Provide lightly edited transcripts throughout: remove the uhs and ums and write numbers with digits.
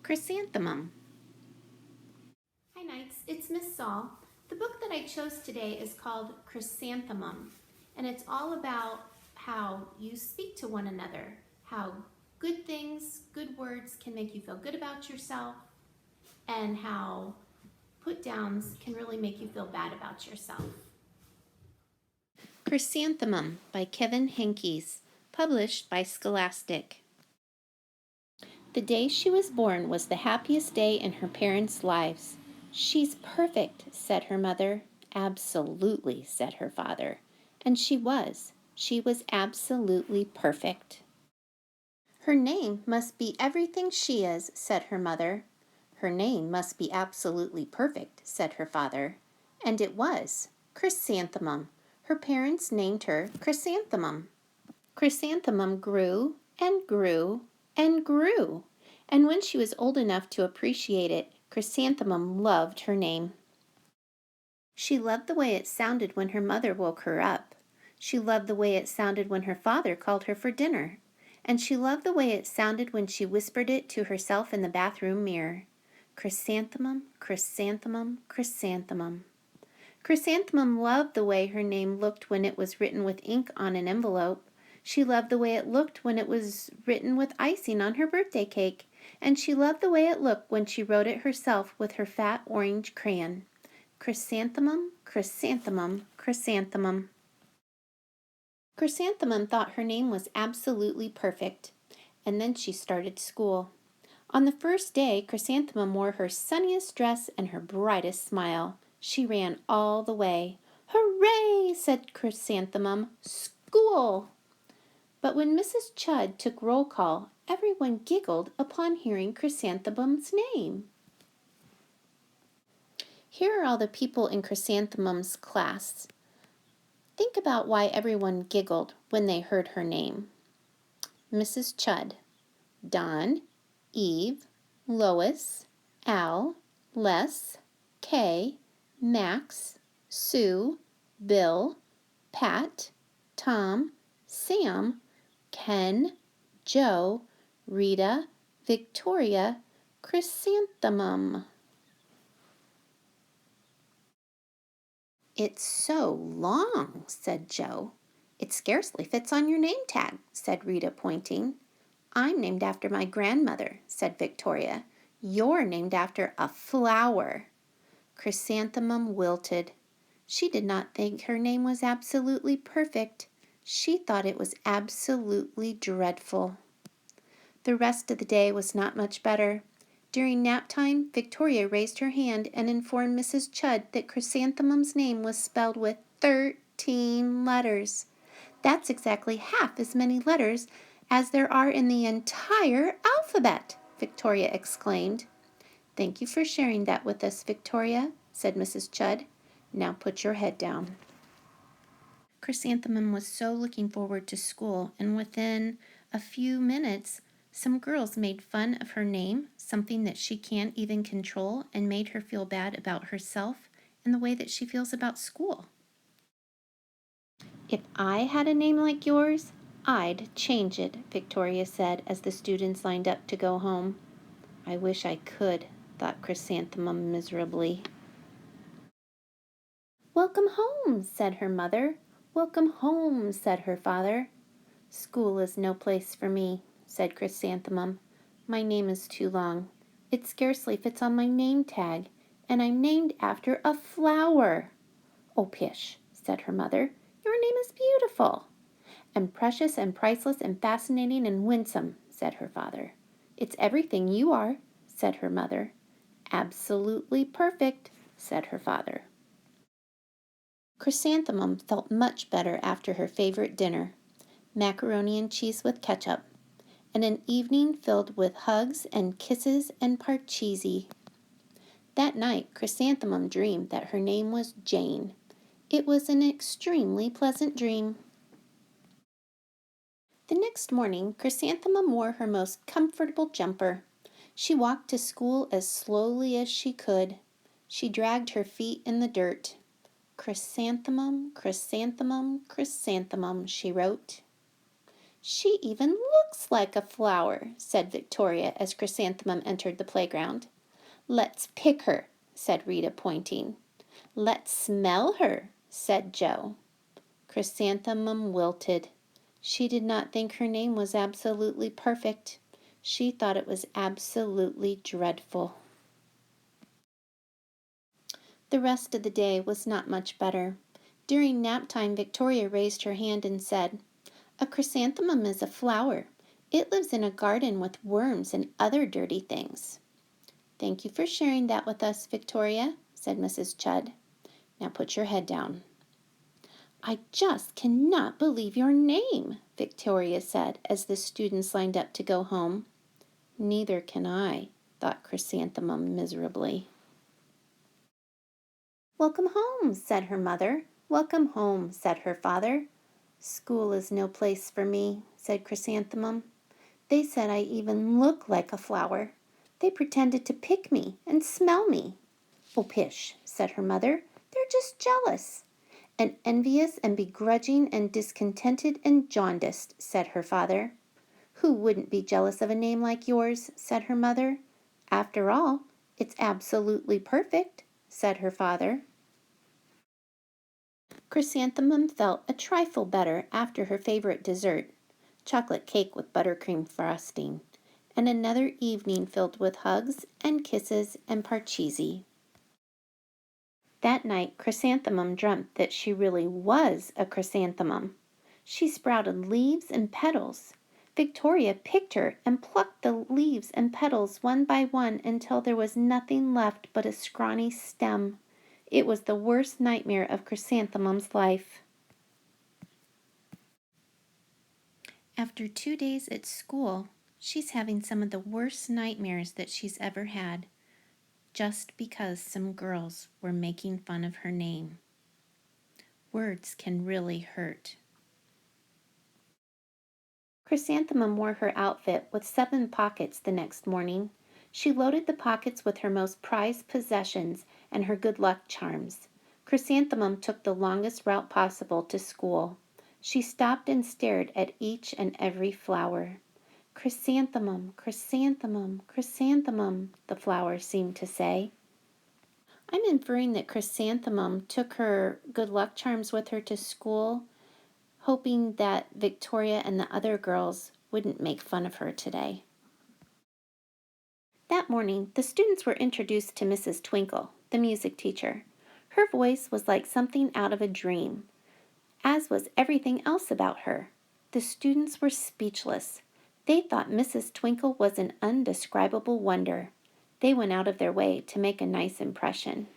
Chrysanthemum. Hi Knights, it's Miss Saul. The book that I chose today is called Chrysanthemum, and it's all about how you speak to one another, how good things, good words can make you feel good about yourself, and how put downs can really make you feel bad about yourself. Chrysanthemum by Kevin Henkes, published by Scholastic. The day she was born was the happiest day in her parents' lives. "She's perfect," said her mother. "Absolutely," said her father. And she was. She was absolutely perfect. "Her name must be everything she is," said her mother. "Her name must be absolutely perfect," said her father. And it was. Chrysanthemum. Her parents named her Chrysanthemum. Chrysanthemum grew and grew and grew, and when she was old enough to appreciate it, Chrysanthemum loved her name. She loved the way it sounded when her mother woke her up. She loved the way it sounded when her father called her for dinner. And she loved the way it sounded when she whispered it to herself in the bathroom mirror. Chrysanthemum, chrysanthemum, chrysanthemum. Chrysanthemum loved the way her name looked when it was written with ink on an envelope. She loved the way it looked when it was written with icing on her birthday cake, and she loved the way it looked when she wrote it herself with her fat orange crayon. Chrysanthemum, chrysanthemum, chrysanthemum. Chrysanthemum thought her name was absolutely perfect, and then she started school. On the first day, Chrysanthemum wore her sunniest dress and her brightest smile. She ran all the way. "Hooray!" said Chrysanthemum. "School!" But when Mrs. Chudd took roll call, everyone giggled upon hearing Chrysanthemum's name. Here are all the people in Chrysanthemum's class. Think about why everyone giggled when they heard her name. Mrs. Chudd, Don, Eve, Lois, Al, Les, Kay, Max, Sue, Bill, Pat, Tom, Sam, Ken, Joe, Rita, Victoria, Chrysanthemum. "It's so long," said Joe. "It scarcely fits on your name tag," said Rita, pointing. "I'm named after my grandmother," said Victoria. "You're named after a flower." Chrysanthemum wilted. She did not think her name was absolutely perfect. She thought it was absolutely dreadful. The rest of the day was not much better. During nap time, Victoria raised her hand and informed Mrs. Chudd that Chrysanthemum's name was spelled with 13 letters. "That's exactly half as many letters as there are in the entire alphabet," Victoria exclaimed. "Thank you for sharing that with us, Victoria," said Mrs. Chudd. "Now put your head down." Chrysanthemum was so looking forward to school, and within a few minutes, some girls made fun of her name, something that she can't even control, and made her feel bad about herself and the way that she feels about school. "If I had a name like yours, I'd change it," Victoria said as the students lined up to go home. "I wish I could," thought Chrysanthemum miserably. "Welcome home," said her mother. "Welcome home," said her father. "School is no place for me," said Chrysanthemum. "My name is too long. It scarcely fits on my name tag, and I'm named after a flower." "Oh, pish," said her mother. "Your name is beautiful." "And precious and priceless and fascinating and winsome," said her father. "It's everything you are," said her mother. "Absolutely perfect," said her father. Chrysanthemum felt much better after her favorite dinner, macaroni and cheese with ketchup, and an evening filled with hugs and kisses and parcheesi. That night, Chrysanthemum dreamed that her name was Jane. It was an extremely pleasant dream. The next morning, Chrysanthemum wore her most comfortable jumper. She walked to school as slowly as she could. She dragged her feet in the dirt. "Chrysanthemum, chrysanthemum, chrysanthemum," she wrote. She even looks like a flower, said Victoria as Chrysanthemum entered the playground. Let's pick her, said Rita, pointing. Let's smell her, said Joe. Chrysanthemum wilted. She did not think her name was absolutely perfect. She thought it was absolutely dreadful. The rest of the day was not much better. During nap time, Victoria raised her hand and said, "A chrysanthemum is a flower. It lives in a garden with worms and other dirty things." "Thank you for sharing that with us, Victoria," said Mrs. Chudd. "Now put your head down." "I just cannot believe your name," Victoria said as the students lined up to go home. "Neither can I," thought Chrysanthemum miserably. "Welcome home," said her mother. "Welcome home," said her father. "School is no place for me," said Chrysanthemum. "They said I even look like a flower. They pretended to pick me and smell me." "Oh, pish," said her mother. "They're just jealous." "And envious and begrudging and discontented and jaundiced," said her father. "Who wouldn't be jealous of a name like yours?" said her mother. "After all, it's absolutely perfect," said her father. Chrysanthemum felt a trifle better after her favorite dessert, chocolate cake with buttercream frosting, and another evening filled with hugs and kisses and parcheesi. That night Chrysanthemum dreamt that she really was a chrysanthemum. She sprouted leaves and petals. Victoria picked her and plucked the leaves and petals one by one until there was nothing left but a scrawny stem. It was the worst nightmare of Chrysanthemum's life. After 2 days at school, she's having some of the worst nightmares that she's ever had, just because some girls were making fun of her name. Words can really hurt. Chrysanthemum wore her outfit with 7 pockets the next morning. She loaded the pockets with her most prized possessions and her good luck charms. Chrysanthemum took the longest route possible to school. She stopped and stared at each and every flower. "Chrysanthemum, chrysanthemum, chrysanthemum," the flower seemed to say. I'm inferring that Chrysanthemum took her good luck charms with her to school, hoping that Victoria and the other girls wouldn't make fun of her today. That morning, the students were introduced to Mrs. Twinkle, the music teacher. Her voice was like something out of a dream, as was everything else about her. The students were speechless. They thought Mrs. Twinkle was an undescribable wonder. They went out of their way to make a nice impression.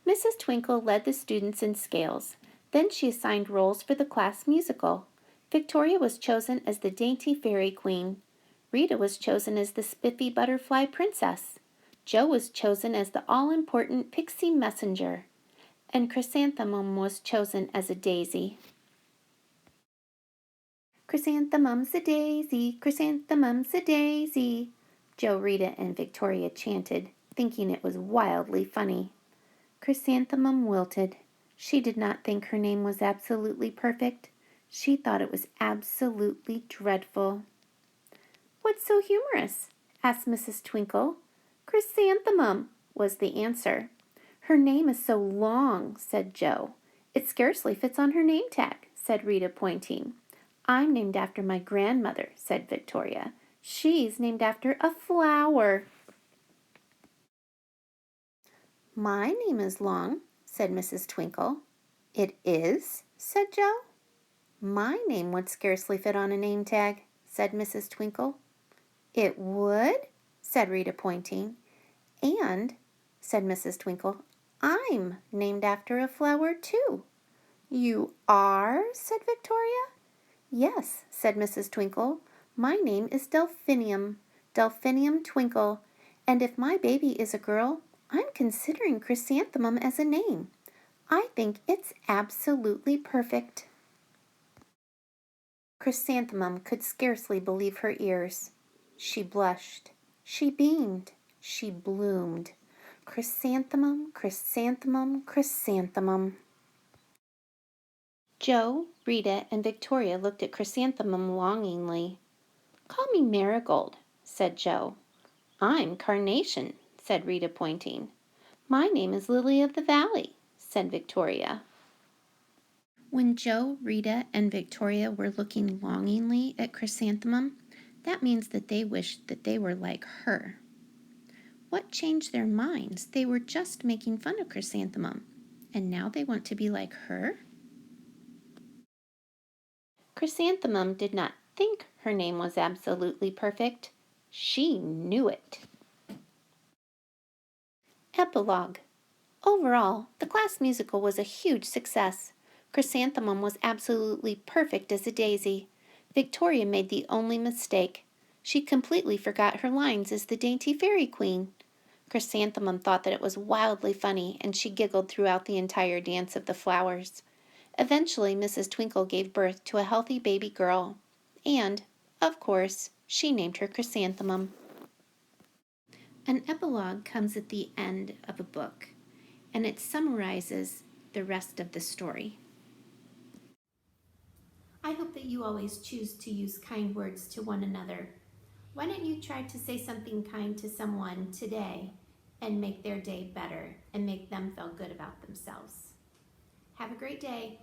Mrs. Twinkle led the students in scales. Then she assigned roles for the class musical. Victoria was chosen as the dainty fairy queen. Rita was chosen as the spiffy butterfly princess. Joe was chosen as the all-important pixie messenger. And Chrysanthemum was chosen as a daisy. "Chrysanthemum's a daisy, chrysanthemum's a daisy," Joe, Rita, and Victoria chanted, thinking it was wildly funny. Chrysanthemum wilted. She did not think her name was absolutely perfect. She thought it was absolutely dreadful. "What's so humorous?" asked Mrs. Twinkle. "Chrysanthemum," was the answer. "Her name is so long," said Joe. "It scarcely fits on her name tag," said Rita, pointing. "I'm named after my grandmother," said Victoria. "She's named after a flower." "My name is long," said Mrs. Twinkle. "It is?" said Joe. "My name would scarcely fit on a name tag," said Mrs. Twinkle. "It would?" said Rita, pointing. "And," said Mrs. Twinkle, "I'm named after a flower, too." "You are?" said Victoria. "Yes," said Mrs. Twinkle. "My name is Delphinium, Delphinium Twinkle, and if my baby is a girl, I'm considering Chrysanthemum as a name. I think it's absolutely perfect." Chrysanthemum could scarcely believe her ears. She blushed. She beamed. She bloomed. Chrysanthemum, chrysanthemum, chrysanthemum. Joe, Rita, and Victoria looked at Chrysanthemum longingly. "Call me Marigold," said Joe. "I'm Carnation," said Rita, pointing. "My name is Lily of the Valley," said Victoria. When Joe, Rita, and Victoria were looking longingly at Chrysanthemum, that means that they wished that they were like her. What changed their minds? They were just making fun of Chrysanthemum, and now they want to be like her? Chrysanthemum did not think her name was absolutely perfect. She knew it. Epilogue. Overall, the class musical was a huge success. Chrysanthemum was absolutely perfect as a daisy. Victoria made the only mistake. She completely forgot her lines as the dainty fairy queen. Chrysanthemum thought that it was wildly funny, and she giggled throughout the entire dance of the flowers. Eventually, Mrs. Twinkle gave birth to a healthy baby girl, and, of course, she named her Chrysanthemum. An epilogue comes at the end of a book, and it summarizes the rest of the story. I hope that you always choose to use kind words to one another. Why don't you try to say something kind to someone today and make their day better and make them feel good about themselves? Have a great day.